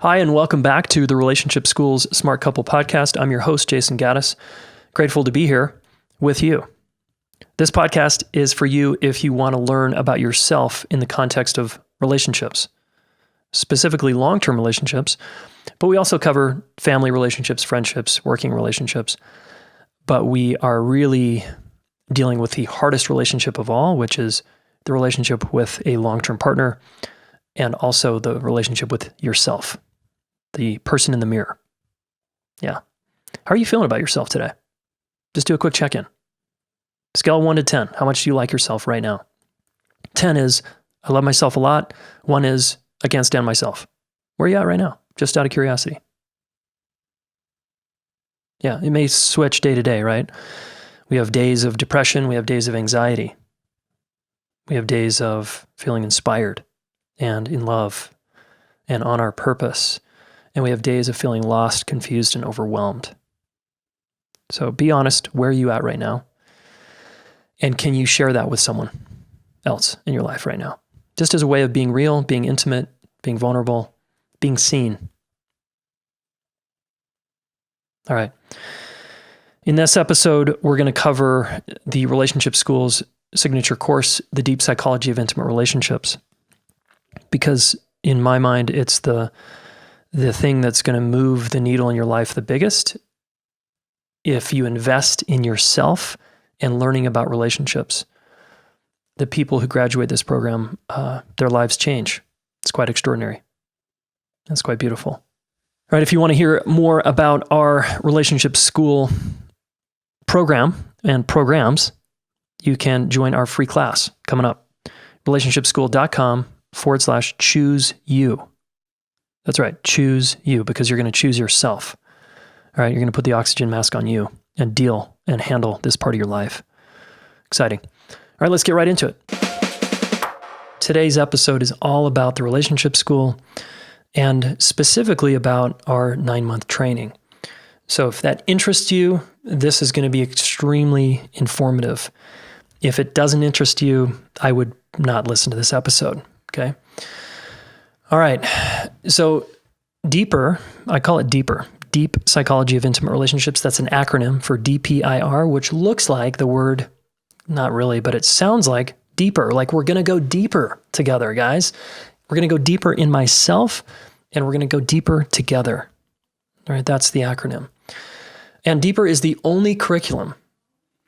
Hi, and welcome back to the Relationship School's Smart Couple Podcast. I'm your host, Jason Gaddis. Grateful to be here with you. This podcast is for you if you want to learn about yourself in the context of relationships, specifically long-term relationships, but we also cover family relationships, friendships, working relationships. But we are really dealing with the hardest relationship of all, which is the relationship with a long-term partner and also the relationship with yourself. The person in the mirror. Yeah. How are you feeling about yourself today? Just do a quick check-in. Scale 1 to 10. How much do you like yourself right now? 10 is, I love myself a lot. 1 is, I can't stand myself. Where are you at right now? Just out of curiosity. Yeah, it may switch day to day, right? We have days of depression. We have days of anxiety. We have days of feeling inspired and in love and on our purpose. And we have days of feeling lost, confused, and overwhelmed. So be honest, where are you at right now? And can you share that with someone else in your life right now? Just as a way of being real, being intimate, being vulnerable, being seen. All right. In this episode, we're going to cover the Relationship School's signature course, The Deep Psychology of Intimate Relationships. Because in my mind, it's the thing that's going to move the needle in your life the biggest if you invest in yourself and learning about relationships. The people who graduate this program, their lives change. It's quite extraordinary. It's quite beautiful. All right, if you want to hear more about our Relationship School program and programs, you can join our free class coming up. relationshipschool.com/choose you. That's right. Choose you, because you're going to choose yourself. All right. You're going to put the oxygen mask on you and deal and handle this part of your life. Exciting. All right. Let's get right into it. Today's episode is all about the Relationship School and specifically about our 9-month training. So if that interests you, this is going to be extremely informative. If it doesn't interest you, I would not listen to this episode. Okay. All right. So deeper, I call it deeper, Deep Psychology of Intimate Relationships. That's an acronym for DPIR, which looks like the word, not really, but it sounds like deeper, like we're going to go deeper together, guys. We're going to go deeper in myself and we're going to go deeper together. All right. That's the acronym. And deeper is the only curriculum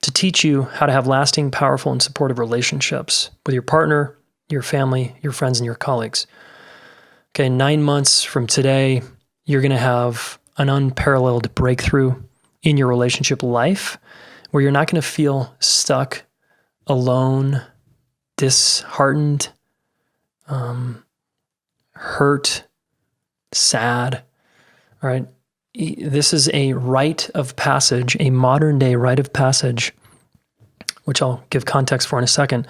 to teach you how to have lasting, powerful, and supportive relationships with your partner, your family, your friends, and your colleagues. Okay, 9 months from today, you're going to have an unparalleled breakthrough in your relationship life where you're not going to feel stuck, alone, disheartened, hurt, sad. All right, this is a rite of passage, a modern day rite of passage, which I'll give context for in a second,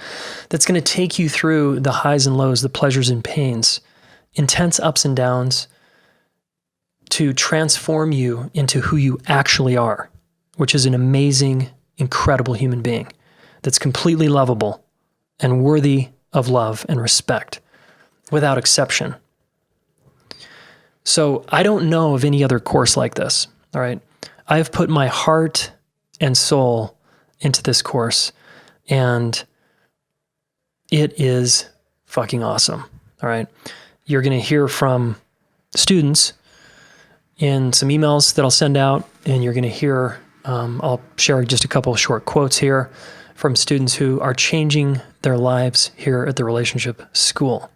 that's going to take you through the highs and lows, the pleasures and pains, intense ups and downs, to transform you into who you actually are, which is an amazing, incredible human being that's completely lovable and worthy of love and respect without exception. So I don't know of any other course like this, all right? I have put my heart and soul into this course, and it is fucking awesome, all right? You're going to hear from students in some emails that I'll send out, and you're going to hear, I'll share just a couple of short quotes here from students who are changing their lives here at the Relationship School.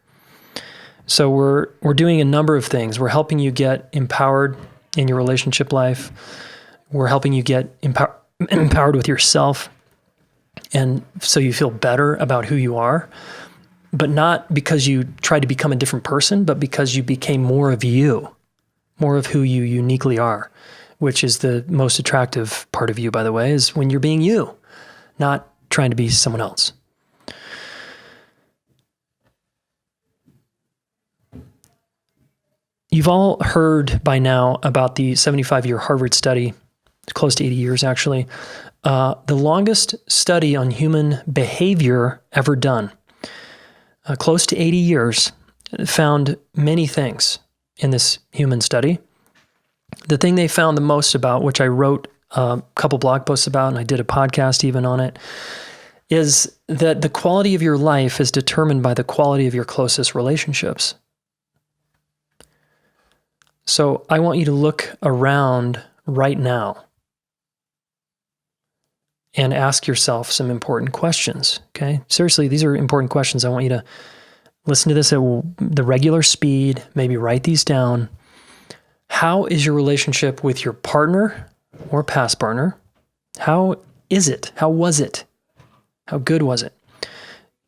So we're doing a number of things. We're helping you get empowered in your relationship life. We're helping you get empowered with yourself, and so you feel better about who you are. But not because you tried to become a different person, but because you became more of you, more of who you uniquely are, which is the most attractive part of you, by the way, is when you're being you, not trying to be someone else. You've all heard by now about the 75-year Harvard study, close to 80 years actually, the longest study on human behavior ever done. Close to 80 years, found many things in this human study. The thing they found the most about, which I wrote a couple blog posts about, and I did a podcast even on it, is that the quality of your life is determined by the quality of your closest relationships. So I want you to look around right now and ask yourself some important questions, okay? Seriously, these are important questions. I want you to listen to this at the regular speed, maybe write these down. How is your relationship with your partner or past partner? How is it? How was it? How good was it?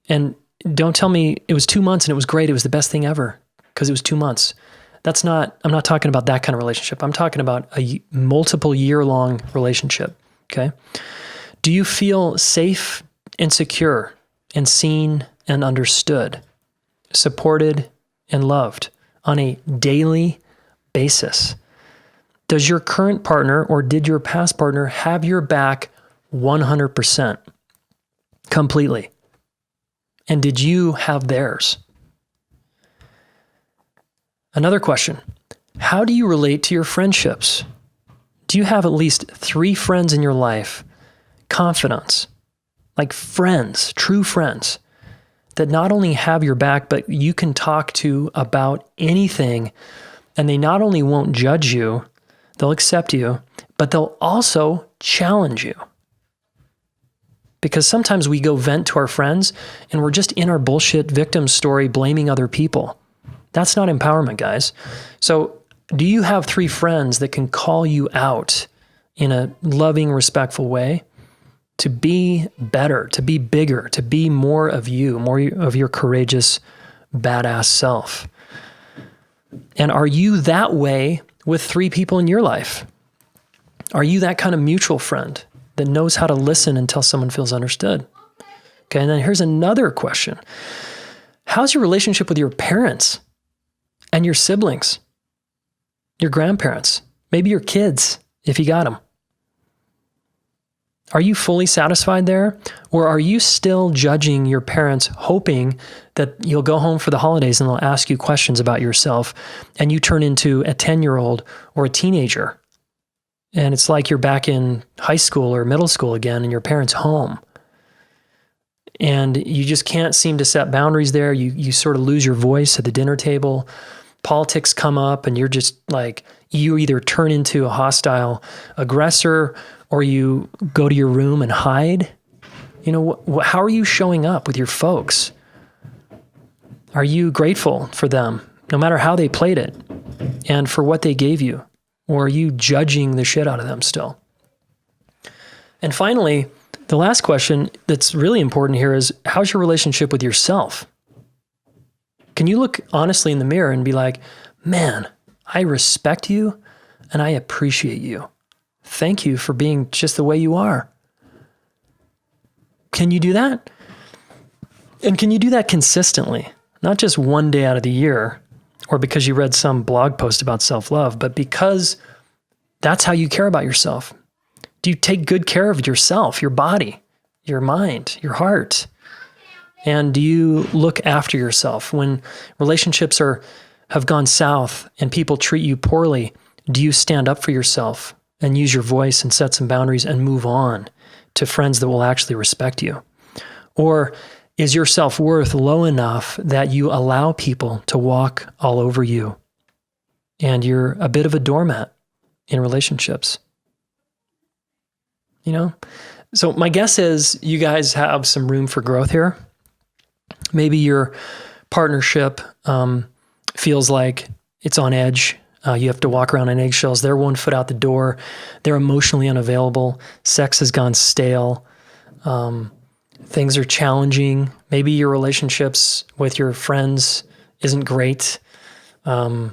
And don't tell me it was 2 months and it was great. It was the best thing ever because it was 2 months. I'm not talking about that kind of relationship. I'm talking about a multiple year-long relationship, okay? Do you feel safe and secure and seen and understood, supported and loved on a daily basis? Does your current partner or did your past partner have your back 100%, completely? And did you have theirs? Another question, how do you relate to your friendships? Do you have at least 3 friends in your life, confidants, like friends, true friends, that not only have your back, but you can talk to about anything, and they not only won't judge you, they'll accept you, but they'll also challenge you? Because sometimes we go vent to our friends and we're just in our bullshit victim story blaming other people. That's not empowerment, guys. So do you have 3 friends that can call you out in a loving, respectful way to be better, to be bigger, to be more of you, more of your courageous, badass self? And are you that way with 3 people in your life? Are you that kind of mutual friend that knows how to listen until someone feels understood? Okay, and then here's another question. How's your relationship with your parents and your siblings, your grandparents, maybe your kids, if you got them? Are you fully satisfied there? Or are you still judging your parents, hoping that you'll go home for the holidays and they'll ask you questions about yourself and you turn into a 10-year-old or a teenager? And it's like you're back in high school or middle school again and your parents' home. And you just can't seem to set boundaries there. You sort of lose your voice at the dinner table. Politics come up and you're just like, you either turn into a hostile aggressor or you go to your room and hide. You know, how are you showing up with your folks? Are you grateful for them, no matter how they played it and for what they gave you? Or are you judging the shit out of them still? And finally, the last question that's really important here is, how's your relationship with yourself? Can you look honestly in the mirror and be like, man, I respect you and I appreciate you. Thank you for being just the way you are. Can you do that? And can you do that consistently? Not just one day out of the year or because you read some blog post about self-love, but because that's how you care about yourself. Do you take good care of yourself, your body, your mind, your heart? And do you look after yourself? When relationships have gone south and people treat you poorly, do you stand up for yourself and use your voice and set some boundaries and move on to friends that will actually respect you? Or is your self-worth low enough that you allow people to walk all over you and you're a bit of a doormat in relationships? You know? So my guess is you guys have some room for growth here. Maybe your partnership feels like it's on edge. You have to walk around on eggshells. They're 1 foot out the door. They're emotionally unavailable. Sex has gone stale. Things are challenging. Maybe your relationships with your friends isn't great. I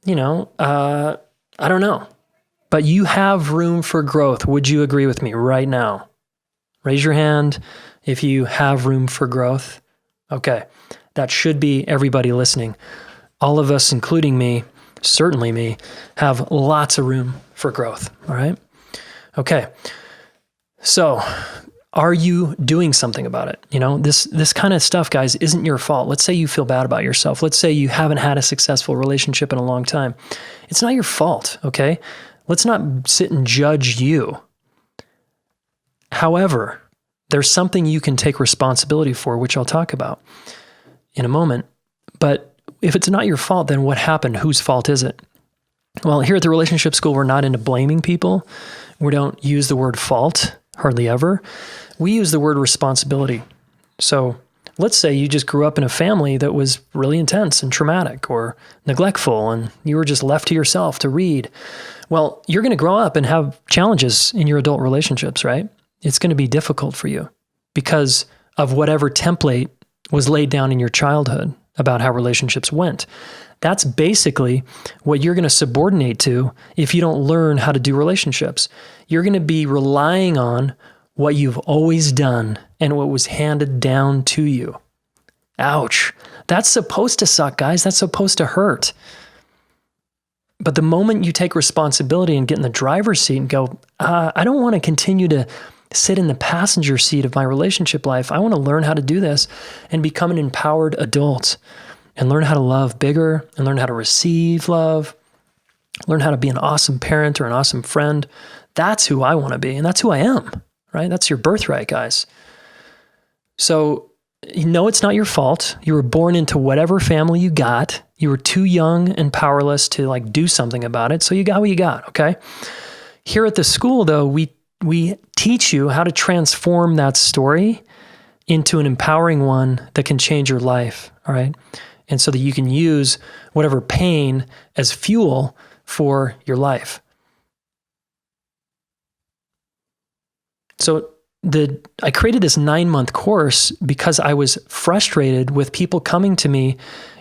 don't know. But you have room for growth. Would you agree with me right now? Raise your hand if you have room for growth. Okay, that should be everybody listening. All of us, including me, certainly me, have lots of room for growth, all right? Okay, so Are you doing something about it? This kind of stuff, guys, isn't your fault. Let's say you feel bad about yourself. Let's say you haven't had a successful relationship in a long time. It's not your fault, okay? Let's not sit and judge you. However, there's something you can take responsibility for, which I'll talk about in a moment. But if it's not your fault, then what happened? Whose fault is it? Well, here at the Relationship School, we're not into blaming people. We don't use the word fault, hardly ever. We use the word responsibility. So let's say you just grew up in a family that was really intense and traumatic or neglectful, and you were just left to yourself to read. Well, you're going to grow up and have challenges in your adult relationships, right? It's going to be difficult for you because of whatever template was laid down in your childhood about how relationships went. That's basically what you're going to subordinate to if you don't learn how to do relationships. You're going to be relying on what you've always done and what was handed down to you. Ouch. That's supposed to suck, guys. That's supposed to hurt. But the moment you take responsibility and get in the driver's seat and go, I don't want to continue to sit in the passenger seat of my relationship life. I want to learn how to do this and become an empowered adult and learn how to love bigger and learn how to receive love, learn how to be an awesome parent or an awesome friend. That's who I want to be, and that's who I am, right? That's your birthright, guys. So, it's not your fault. You were born into whatever family you got. You were too young and powerless to do something about it, so you got what you got, okay? Here at the school, though, we teach you how to transform that story into an empowering one that can change your life, all right? And so that you can use whatever pain as fuel for your life. So I created this 9-month course because I was frustrated with people coming to me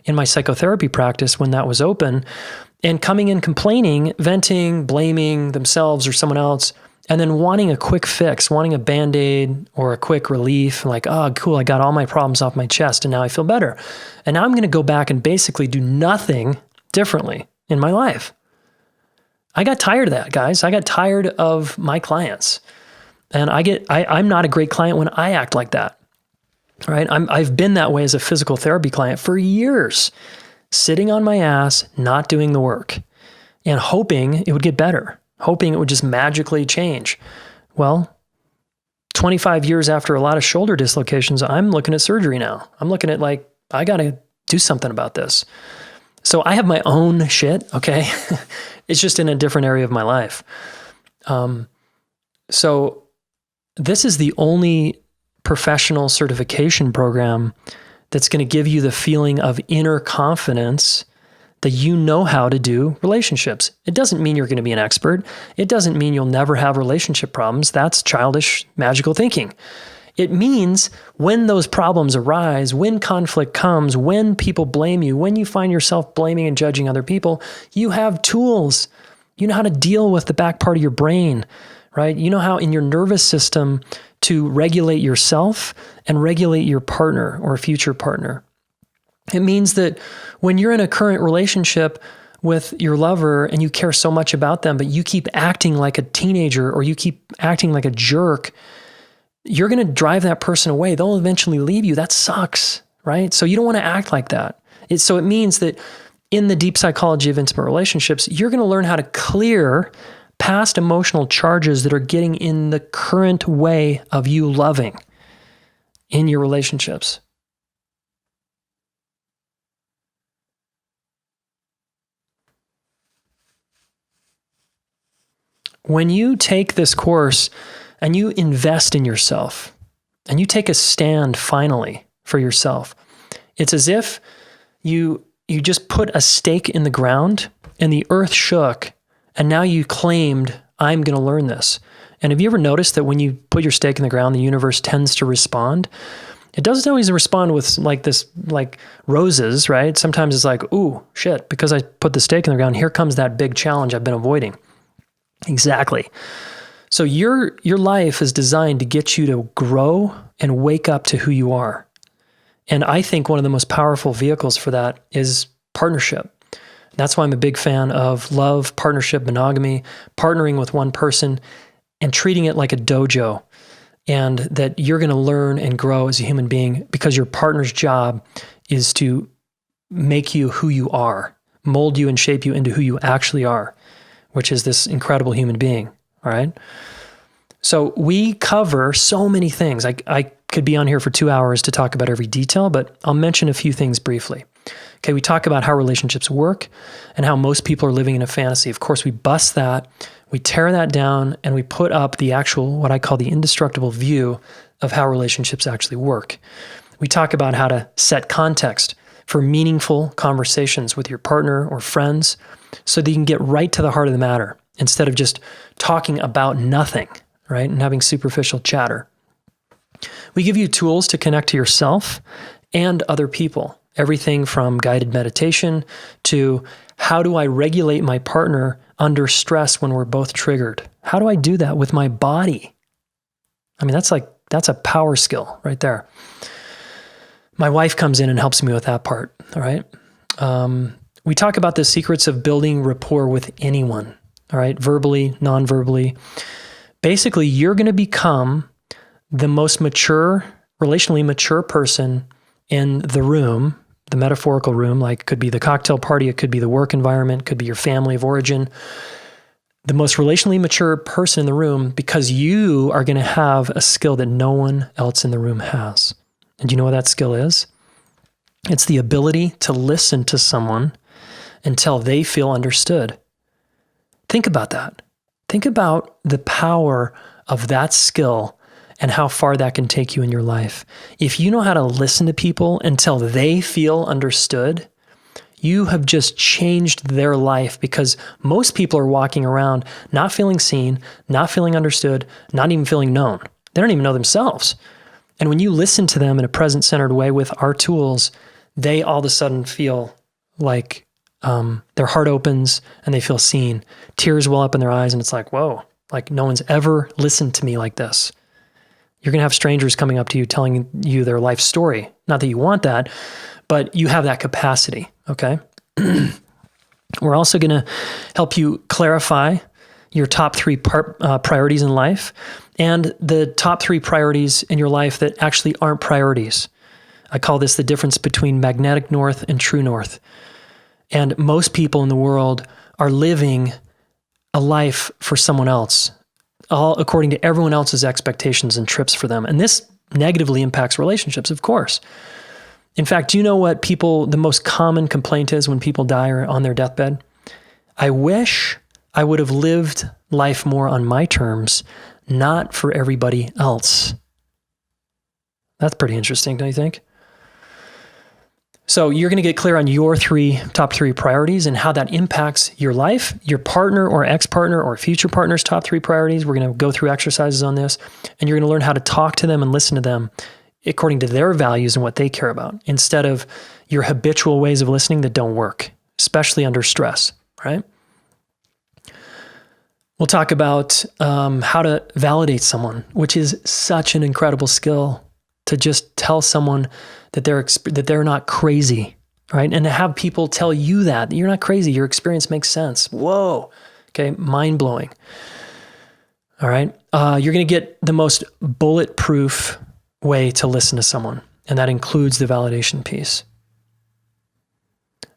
in my psychotherapy practice when that was open and coming in complaining, venting, blaming themselves or someone else, and then wanting a quick fix, wanting a Band-Aid or a quick relief, like, oh, cool, I got all my problems off my chest and now I feel better. And now I'm going to go back and basically do nothing differently in my life. I got tired of that, guys. I got tired of my clients. And I'm not a great client when I act like that, right? I've been that way as a physical therapy client for years, sitting on my ass, not doing the work and hoping it would get better, hoping it would just magically change. Well, 25 years after a lot of shoulder dislocations, I'm looking at surgery now. I'm looking at I got to do something about this. So I have my own shit, okay? It's just in a different area of my life. So this is the only professional certification program that's going to give you the feeling of inner confidence that you know how to do relationships. It doesn't mean you're going to be an expert. It doesn't mean you'll never have relationship problems. That's childish, magical thinking. It means when those problems arise, when conflict comes, when people blame you, when you find yourself blaming and judging other people, you have tools. You know how to deal with the back part of your brain, right? You know how in your nervous system to regulate yourself and regulate your partner or a future partner. It means that when you're in a current relationship with your lover and you care so much about them, but you keep acting like a teenager or you keep acting like a jerk, you're going to drive that person away. They'll eventually leave you. That sucks, right? So you don't want to act like that. So it means that in the deep psychology of intimate relationships, you're going to learn how to clear past emotional charges that are getting in the current way of you loving in your relationships. When you take this course and you invest in yourself and you take a stand finally for yourself, it's as if you just put a stake in the ground and the earth shook and now you claimed, I'm going to learn this. And have you ever noticed that when you put your stake in the ground, the universe tends to respond? It doesn't always respond with like roses, right? Sometimes it's like, ooh, shit, because I put the stake in the ground, here comes that big challenge I've been avoiding. Exactly. So your life is designed to get you to grow and wake up to who you are. And I think one of the most powerful vehicles for that is partnership. That's why I'm a big fan of love, partnership, monogamy, partnering with one person and treating it like a dojo. and that you're going to learn and grow as a human being because your partner's job is to make you who you are, mold you and shape you into who you actually are, which is this incredible human being. All right. So we cover so many things. I could be on here for 2 hours to talk about every detail, but I'll mention a few things briefly. Okay, we talk about how relationships work and how most people are living in a fantasy. Of course, we bust that, we tear that down, and we put up the actual, what I call the indestructible view of how relationships actually work. We talk about how to set context for meaningful conversations with your partner or friends so that you can get right to the heart of the matter instead of just talking about nothing, right? And having superficial chatter. We give you tools to connect to yourself and other people. Everything from guided meditation to how do I regulate my partner under stress when we're both triggered? How do I do that with my body? I mean, that's a power skill right there. My wife comes in and helps me with that part, all right? We talk about the secrets of building rapport with anyone, all right? Verbally, non-verbally. Basically, you're going to become the most mature, relationally mature person in the room, the metaphorical room, like it could be the cocktail party, it could be the work environment, it could be your family of origin. The most relationally mature person in the room because you are going to have a skill that no one else in the room has. And do you know what that skill is? It's the ability to listen to someone until they feel understood. Think about that. Think about the power of that skill and how far that can take you in your life. If you know how to listen to people until they feel understood, you have just changed their life because most people are walking around not feeling seen, not feeling understood, not even feeling known. They don't even know themselves. And when you listen to them in a present-centered way with our tools, they all of a sudden feel like their heart opens and they feel seen. Tears well up in their eyes and it's like, whoa, like no one's ever listened to me like this. You're going to have strangers coming up to you telling you their life story. Not that you want that, but you have that capacity, okay? We're also going to help you clarify your top 3 priorities in life and the top 3 priorities in your life that actually aren't priorities. I call this the difference between magnetic north and true north. And most people in the world are living a life for someone else, all according to everyone else's expectations and trips for them. And this negatively impacts relationships, of course. In fact, do you know what the most common complaint is when people die or on their deathbed? I wish I would have lived life more on my terms, not for everybody else. That's pretty interesting, don't you think? So you're going to get clear on your top three priorities and how that impacts your life, your partner or ex-partner or future partner's top 3 priorities. We're going to go through exercises on this, and you're going to learn how to talk to them and listen to them according to their values and what they care about, instead of your habitual ways of listening that don't work, especially under stress, right? We'll talk about how to validate someone, which is such an incredible skill, to just tell someone that they're not crazy, right? And to have people tell you that you're not crazy, your experience makes sense. Whoa, okay, mind-blowing. All right, you're going to get the most bulletproof way to listen to someone, and that includes the validation piece.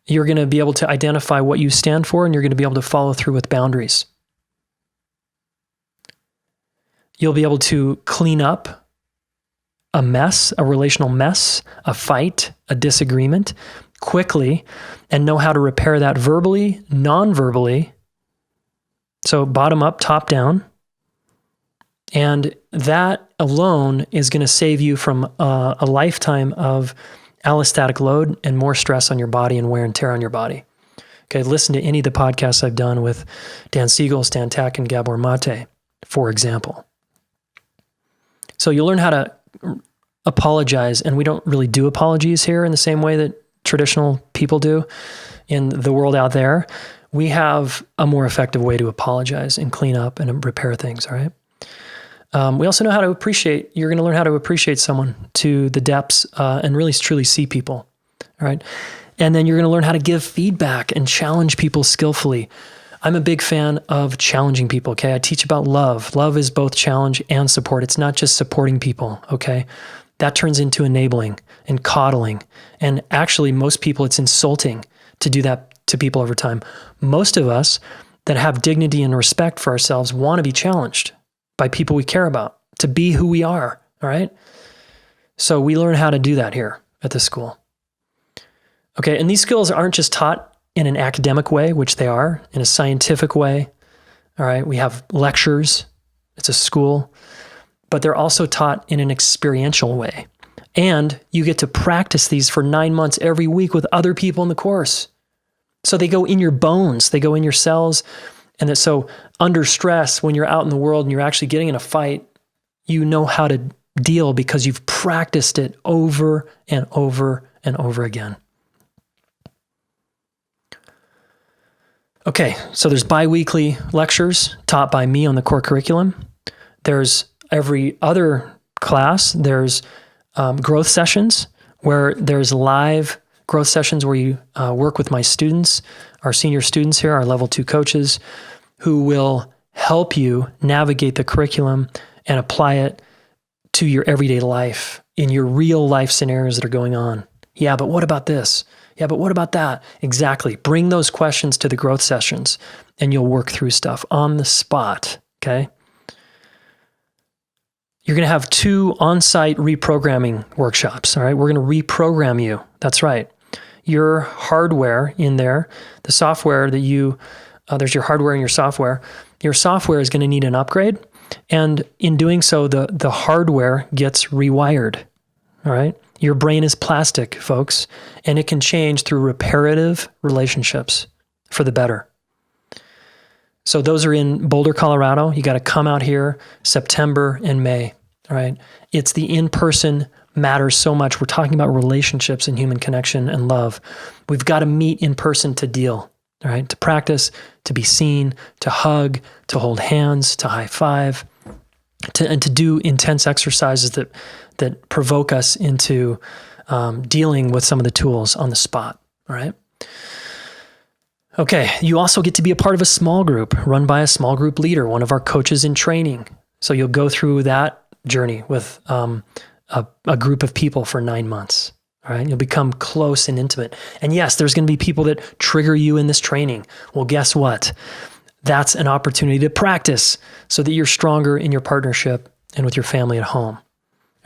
You're going to be able to identify what you stand for, and you're going to be able to follow through with boundaries. You'll be able to clean up a mess, a relational mess, a fight, a disagreement quickly, and know how to repair that verbally, non-verbally. So bottom up, top down. And that alone is going to save you from a lifetime of allostatic load and more stress on your body and wear and tear on your body. Okay, listen to any of the podcasts I've done with Dan Siegel, Stan Tack, and Gabor Mate, for example. So you'll learn how to apologize, and we don't really do apologies here in the same way that traditional people do in the world out there. We have a more effective way to apologize and clean up and repair things, all right? We also know how to appreciate. You're going to learn how to appreciate someone to the depths and really truly see people, all right? And then you're going to learn how to give feedback and challenge people skillfully. I'm a big fan of challenging people, okay? I teach about love. Love is both challenge and support. It's not just supporting people, okay? That turns into enabling and coddling. And actually, most people, it's insulting to do that to people over time. Most of us that have dignity and respect for ourselves want to be challenged by people we care about to be who we are, all right? So we learn how to do that here at this school. Okay, and these skills aren't just taught in an academic way, which they are, in a scientific way, all right? We have lectures, it's a school, but they're also taught in an experiential way. And you get to practice these for 9 months every week with other people in the course. So they go in your bones, they go in your cells, and so under stress, when you're out in the world and you're actually getting in a fight, you know how to deal because you've practiced it over and over and over again. Okay, so there's bi-weekly lectures taught by me on the core curriculum. There's every other class, there's growth sessions where there's live growth sessions where you work with my students, our senior students here, our level 2 coaches, who will help you navigate the curriculum and apply it to your everyday life in your real life scenarios that are going on. Yeah, but what about this? Yeah, but what about that? Exactly. Bring those questions to the growth sessions and you'll work through stuff on the spot, okay? You're going to have 2 on-site reprogramming workshops, all right? We're going to reprogram you. That's right. Your hardware in there, the software that there's your hardware and your software. Your software is going to need an upgrade. And in doing so, the hardware gets rewired, all right? Your brain is plastic, folks, and it can change through reparative relationships for the better. So those are in Boulder, Colorado. You got to come out here September and May, all right? It's the in-person matters so much. We're talking about relationships and human connection and love. We've got to meet in person to deal, all right? To practice, to be seen, to hug, to hold hands, to high five, and to do intense exercises that provoke us into dealing with some of the tools on the spot, all right? Okay, you also get to be a part of a small group run by a small group leader, one of our coaches in training. So you'll go through that journey with a group of people for 9 months, all right? You'll become close and intimate. And yes, there's going to be people that trigger you in this training. Well, guess what? That's an opportunity to practice so that you're stronger in your partnership and with your family at home,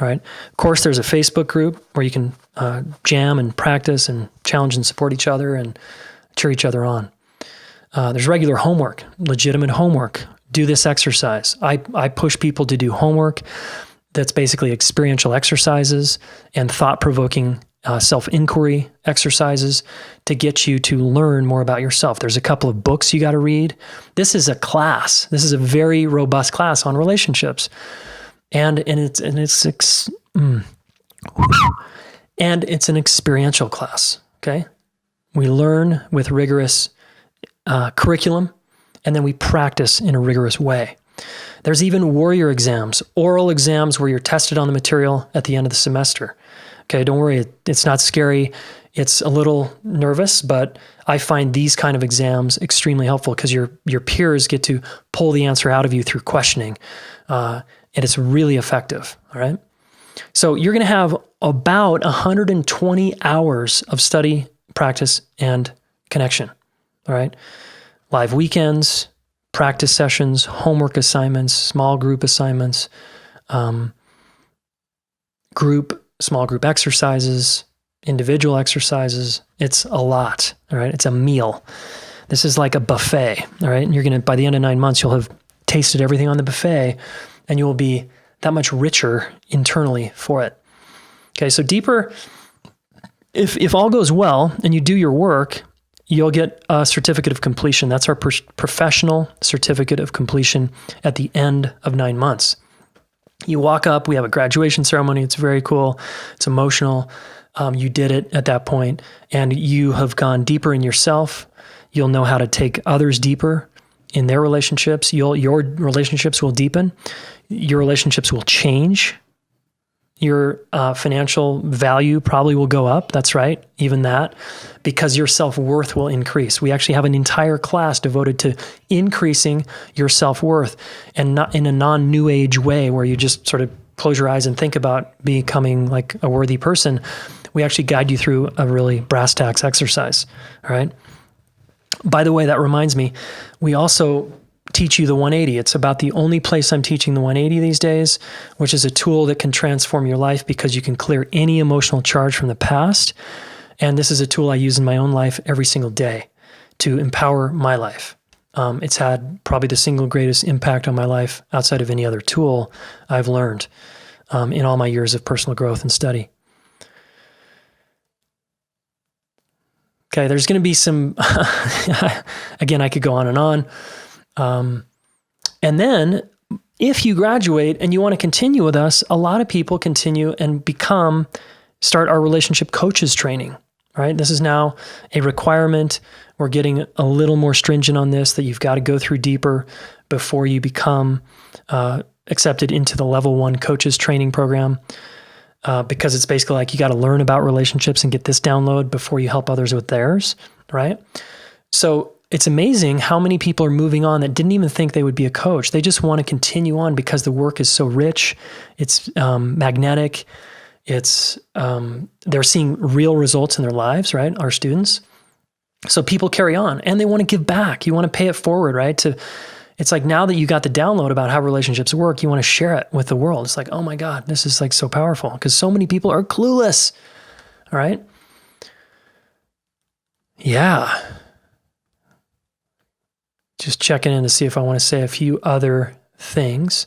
all right? Of course, there's a Facebook group where you can jam and practice and challenge and support each other and cheer each other on. There's regular homework, legitimate homework. Do this exercise. I push people to do homework that's basically experiential exercises and thought-provoking self-inquiry exercises to get you to learn more about yourself. There's a couple of books you got to read. This is a class. This is a very robust class on relationships. And it's an experiential class, okay? We learn with rigorous curriculum, and then we practice in a rigorous way. There's even warrior exams, oral exams where you're tested on the material at the end of the semester. Okay, don't worry, it's not scary. It's a little nervous, but I find these kind of exams extremely helpful because your peers get to pull the answer out of you through questioning, and it's really effective, all right? So you're going to have about 120 hours of study, practice, and connection, all right? Live weekends, practice sessions, homework assignments, small group assignments, small group exercises, individual exercises. It's a lot, all right? It's a meal. This is like a buffet, all right? And you're going to, by the end of 9 months, you'll have tasted everything on the buffet and you will be that much richer internally for it. Okay, so deeper, if all goes well and you do your work, you'll get a certificate of completion. That's our professional certificate of completion at the end of 9 months. You walk up, we have a graduation ceremony. It's very cool. It's emotional. You did it at that point, and you have gone deeper in yourself. You'll know how to take others deeper in their relationships. Your relationships will deepen. Your relationships will change. Your financial value probably will go up. That's right. Even that, because your self-worth will increase. We actually have an entire class devoted to increasing your self-worth, and not in a non-new age way where you just sort of close your eyes and think about becoming like a worthy person. We actually guide you through a really brass tacks exercise. All right. By the way, that reminds me, we also teach you the 180. It's about the only place I'm teaching the 180 these days, which is a tool that can transform your life because you can clear any emotional charge from the past. And this is a tool I use in my own life every single day to empower my life. It's had probably the single greatest impact on my life outside of any other tool I've learned in all my years of personal growth and study. Okay, there's going to be some, again, I could go on and on. And then if you graduate and you want to continue with us, a lot of people continue and start our relationship coaches training, right? This is now a requirement. We're getting a little more stringent on this, that you've got to go through deeper before you become accepted into the level 1 coaches training program. Because it's basically like you got to learn about relationships and get this download before you help others with theirs, right? So it's amazing how many people are moving on that didn't even think they would be a coach. They just want to continue on because the work is so rich. It's magnetic. It's they're seeing real results in their lives, right? Our students. So people carry on and they want to give back. You want to pay it forward, right? It's like now that you got the download about how relationships work, you want to share it with the world. It's like, oh my God, this is like so powerful because so many people are clueless. All right. Yeah. Just checking in to see if I want to say a few other things.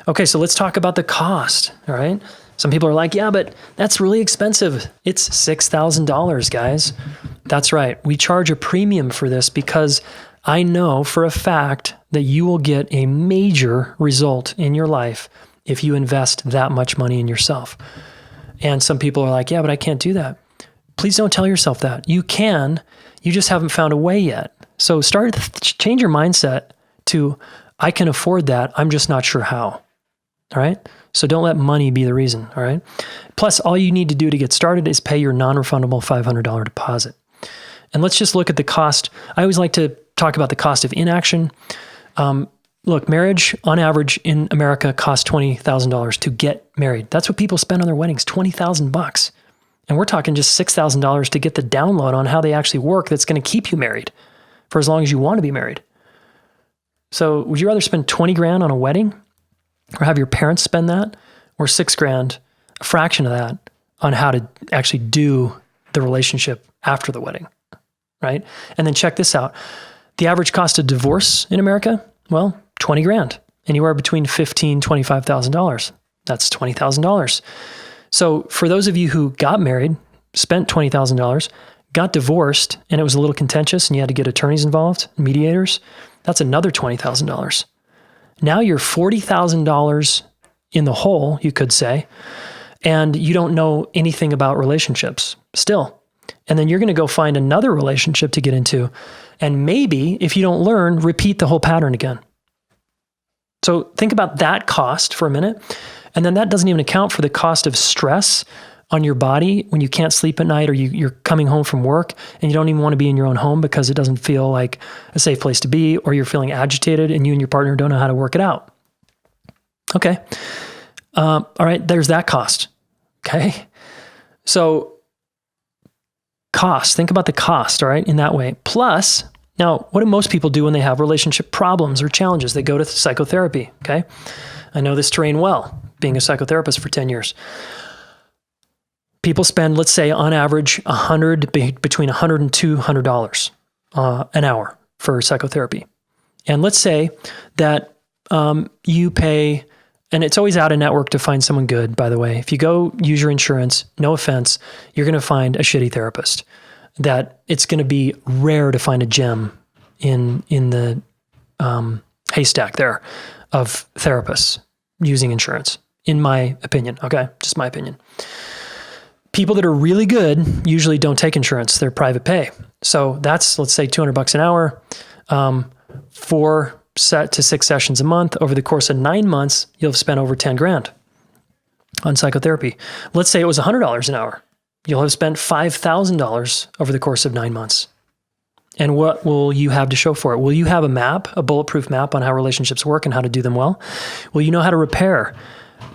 Okay, so let's talk about the cost. All right. Some people are like, yeah, but that's really expensive. It's $6,000, guys. That's right. We charge a premium for this because I know for a fact that you will get a major result in your life if you invest that much money in yourself. And some people are like, yeah, but I can't do that. Please don't tell yourself that. You can, you just haven't found a way yet. So change your mindset to, I can afford that. I'm just not sure how. All right. So don't let money be the reason. All right. Plus, all you need to do to get started is pay your non-refundable $500 deposit. And let's just look at the cost. I always like to talk about the cost of inaction. Look, marriage on average in America costs $20,000 to get married. That's what people spend on their weddings, $20,000. And we're talking just $6,000 to get the download on how they actually work that's going to keep you married for as long as you want to be married. So would you rather spend 20 grand on a wedding or have your parents spend that, or 6 grand, a fraction of that, on how to actually do the relationship after the wedding, right? And then check this out. The average cost of divorce in America, well, 20 grand, anywhere between $15,000, $25,000. That's $20,000. So for those of you who got married, spent $20,000, got divorced, and it was a little contentious and you had to get attorneys involved, mediators, that's another $20,000. Now you're $40,000 in the hole, you could say, and you don't know anything about relationships still. And then you're going to go find another relationship to get into. And maybe if you don't learn, repeat the whole pattern again. So think about that cost for a minute. And then that doesn't even account for the cost of stress on your body when you can't sleep at night, or you're coming home from work and you don't even want to be in your own home because it doesn't feel like a safe place to be, or you're feeling agitated and you and your partner don't know how to work it out. Okay. All right. There's that cost. Okay. So cost, think about the cost, all right, in that way. Plus, now, what do most people do when they have relationship problems or challenges? They go to psychotherapy. Okay. I know this terrain well, being a psychotherapist for 10 years. People spend, let's say, on average, between $100 and $200 an hour for psychotherapy. And let's say that you pay, and it's always out of network to find someone good, by the way. If you go use your insurance, no offense, you're going to find a shitty therapist. That it's going to be rare to find a gem in the haystack there of therapists using insurance, in my opinion. Okay, just my opinion. People that are really good usually don't take insurance. They're private pay. So that's, let's say, $200 an hour, 4 to 6 sessions a month. Over the course of 9 months, you'll have spent over 10 grand. on psychotherapy. Let's say it was $100 an hour. You'll have spent $5,000 over the course of 9 months. And what will you have to show for it? Will you have a map, a bulletproof map on how relationships work and how to do them well? Will you know how to repair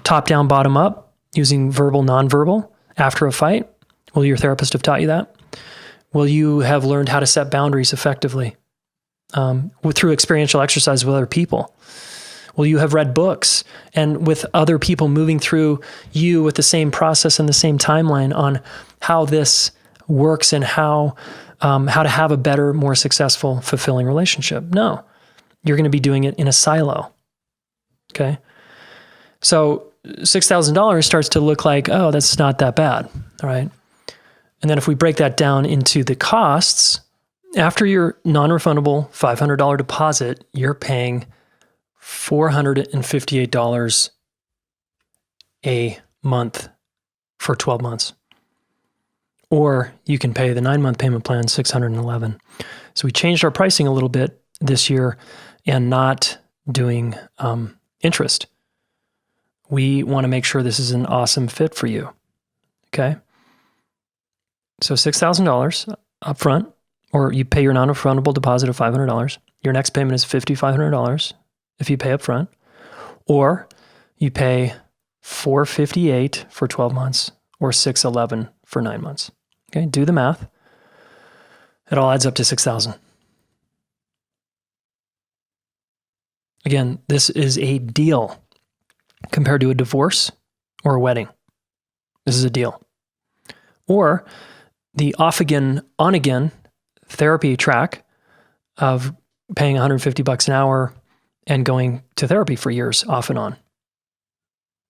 top down, bottom up, using verbal, nonverbal after a fight? Will your therapist have taught you that? Will you have learned how to set boundaries effectively through experiential exercise with other people? Will you have read books and with other people moving through you with the same process and the same timeline on how this works and how to have a better, more successful, fulfilling relationship? No, you're going to be doing it in a silo. Okay. So $6,000 starts to look like, oh, that's not that bad. All right. And then if we break that down into the costs, after your non-refundable $500 deposit, you're paying $458 a month for 12 months. Or you can pay the 9-month payment plan, $611. So we changed our pricing a little bit this year and not doing interest. We want to make sure this is an awesome fit for you. Okay? So $6,000 up front, or you pay your non-refundable deposit of $500. Your next payment is $5,500 if you pay up front, or you pay $458 for 12 months or $611 for 9 months. Okay, do the math. It all adds up to $6,000. Again, this is a deal compared to a divorce or a wedding. This is a deal. Or the off-again, on-again therapy track of paying $150 an hour and going to therapy for years off and on.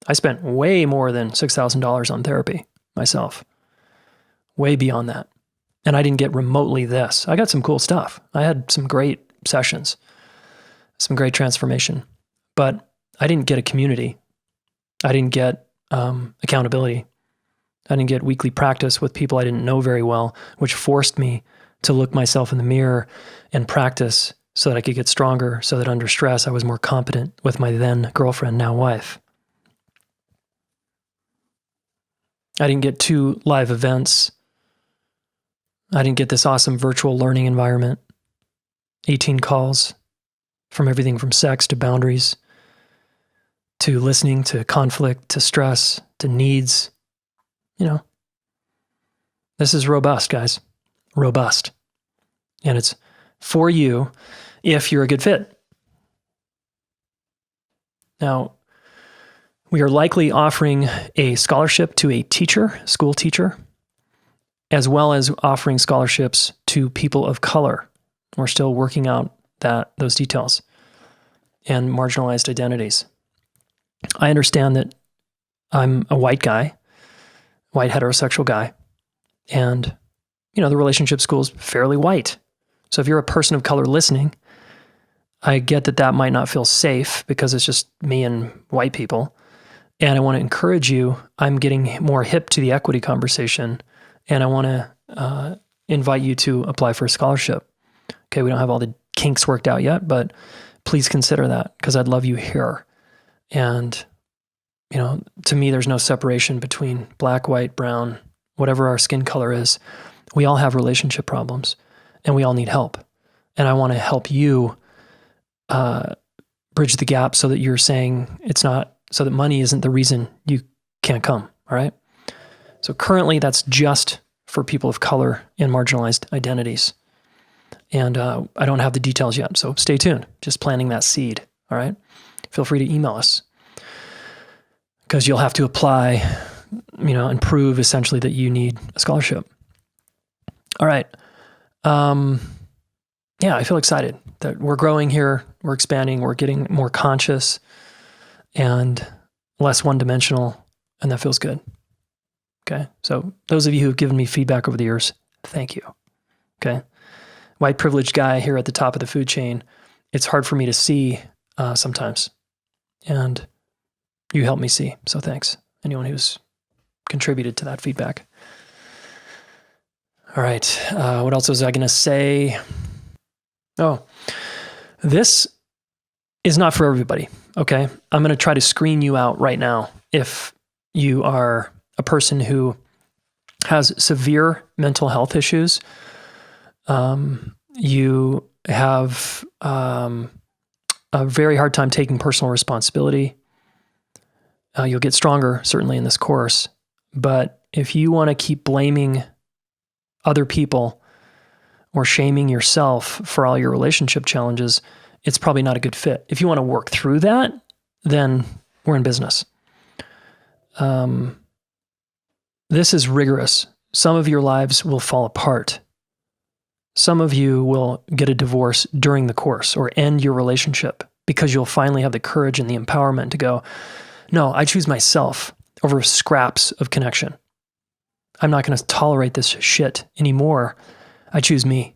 I spent way more than $6,000 on therapy myself. Way beyond that. And I didn't get remotely this. I got some cool stuff. I had some great sessions, some great transformation, but I didn't get a community. I didn't get accountability. I didn't get weekly practice with people I didn't know very well, which forced me to look myself in the mirror and practice so that I could get stronger, so that under stress I was more competent with my then girlfriend, now wife. I didn't get 2 live events. I didn't get this awesome virtual learning environment. 18 calls from everything from sex to boundaries, to listening, to conflict, to stress, to needs. You know, this is robust, guys. Robust. And it's for you if you're a good fit. Now, we are likely offering a scholarship to a teacher, school teacher, as well as offering scholarships to people of color. We're still working out those details, and marginalized identities. I understand that I'm a white guy, white heterosexual guy, and the relationship school is fairly white. So if you're a person of color listening, I get that might not feel safe because it's just me and white people. And I want to encourage you. I'm getting more hip to the equity conversation, and I want to invite you to apply for a scholarship. Okay, we don't have all the kinks worked out yet, but please consider that because I'd love you here. And, to me, there's no separation between black, white, brown, whatever our skin color is. We all have relationship problems and we all need help. And I want to help you bridge the gap so that you're saying so that money isn't the reason you can't come. All right. So currently that's just for people of color and marginalized identities. And I don't have the details yet. So stay tuned. Just planting that seed. All right. Feel free to email us because you'll have to apply, and prove essentially that you need a scholarship. All right. I feel excited that we're growing here. We're expanding. We're getting more conscious and less one-dimensional, and that feels good. Okay. So those of you who've given me feedback over the years, thank you. Okay. White privileged guy here at the top of the food chain. It's hard for me to see sometimes, and you help me see. So thanks. Anyone who's contributed to that feedback. All right. What else was I going to say? Oh, this is not for everybody. Okay. I'm going to try to screen you out right now if you are a person who has severe mental health issues, you have a very hard time taking personal responsibility, you'll get stronger, certainly in this course. But if you want to keep blaming other people or shaming yourself for all your relationship challenges, it's probably not a good fit. If you want to work through that, then we're in business. This is rigorous. Some of your lives will fall apart. Some of you will get a divorce during the course or end your relationship because you'll finally have the courage and the empowerment to go, no, I choose myself over scraps of connection. I'm not going to tolerate this shit anymore. I choose me.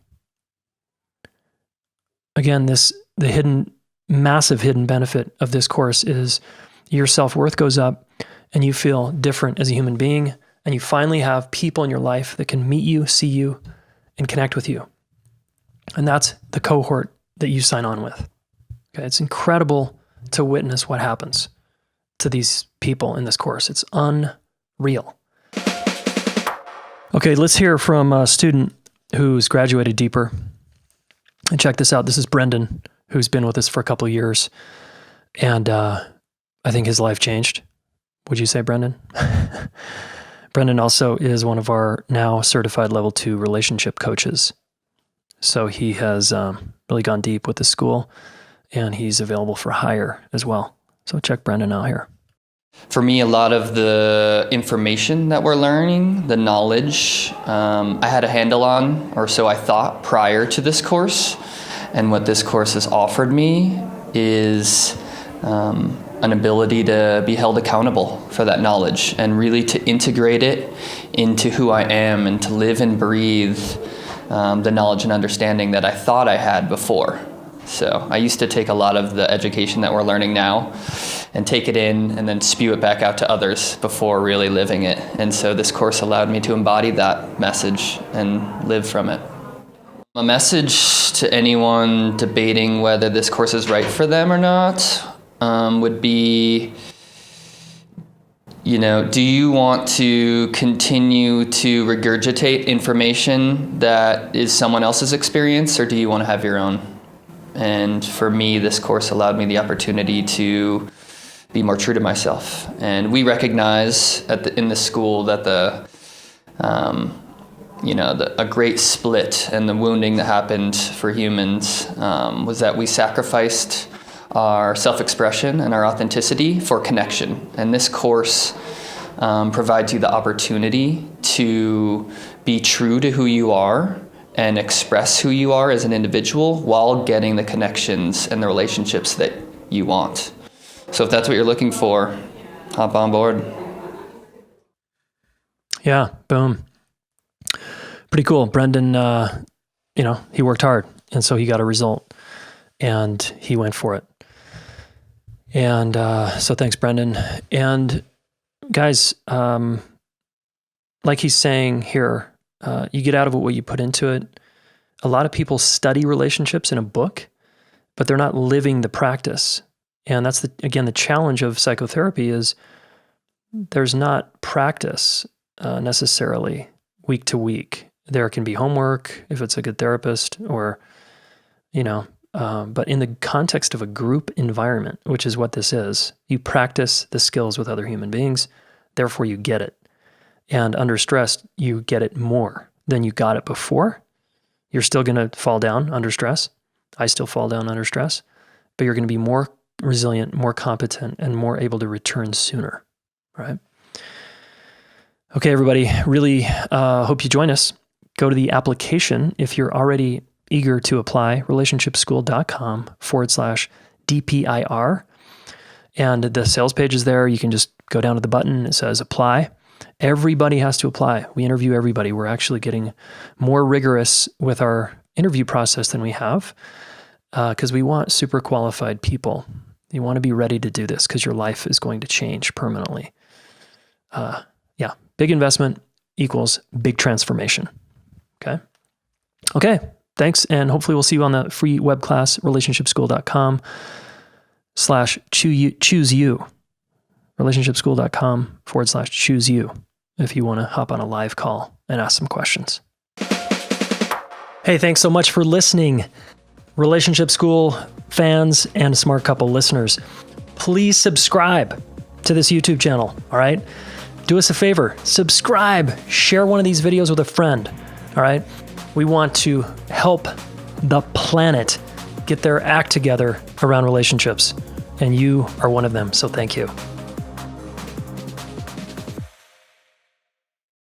Again, the massive hidden benefit of this course is your self-worth goes up and you feel different as a human being, and you finally have people in your life that can meet you, see you, and connect with you. And that's the cohort that you sign on with. Okay, it's incredible to witness what happens to these people in this course. It's unreal. Okay, let's hear from a student who's graduated deeper. And check this out. This is Brendan, who's been with us for a couple of years. And I think his life changed. Would you say, Brendan? Brendan also is one of our now certified level 2 relationship coaches. So he has really gone deep with the school, and he's available for hire as well. So check Brendan out here. For me, a lot of the information that we're learning, the knowledge, I had a handle on, or so I thought prior to this course. And what this course has offered me is an ability to be held accountable for that knowledge and really to integrate it into who I am and to live and breathe the knowledge and understanding that I thought I had before. So I used to take a lot of the education that we're learning now and take it in and then spew it back out to others before really living it. And so this course allowed me to embody that message and live from it. A message to anyone debating whether this course is right for them or not would be, do you want to continue to regurgitate information that is someone else's experience, or do you want to have your own? And for me, this course allowed me the opportunity to be more true to myself. And we recognize in the school that a great split and the wounding that happened for humans was that we sacrificed our self-expression and our authenticity for connection. And this course provides you the opportunity to be true to who you are and express who you are as an individual while getting the connections and the relationships that you want. So if that's what you're looking for, hop on board. Yeah, boom. Pretty cool. Brendan, he worked hard, and so he got a result, and he went for it. And so thanks, Brendan. And guys, like he's saying here, you get out of it what you put into it. A lot of people study relationships in a book, but they're not living the practice. And that's the challenge of psychotherapy is there's not practice necessarily week to week. There can be homework if it's a good therapist, or, but in the context of a group environment, which is what this is, you practice the skills with other human beings, therefore you get it. And under stress, you get it more than you got it before. You're still going to fall down under stress. I still fall down under stress, but you're going to be more resilient, more competent, and more able to return sooner, right? Okay, everybody, really hope you join us. Go to the application if you're already eager to apply, relationshipschool.com/DPIR. And the sales page is there. You can just go down to the button. It says apply. Everybody has to apply. We interview everybody. We're actually getting more rigorous with our interview process than we have because we want super qualified people. You want to be ready to do this because your life is going to change permanently. Big investment equals big transformation. Okay, thanks. And hopefully we'll see you on the free web class, relationshipschool.com/choose you. relationshipschool.com/choose you if you want to hop on a live call and ask some questions. Hey, thanks so much for listening. Relationship School fans and Smart Couple listeners, please subscribe to this YouTube channel, all right? Do us a favor, subscribe, share one of these videos with a friend, all right? We want to help the planet get their act together around relationships, and you are one of them, so thank you.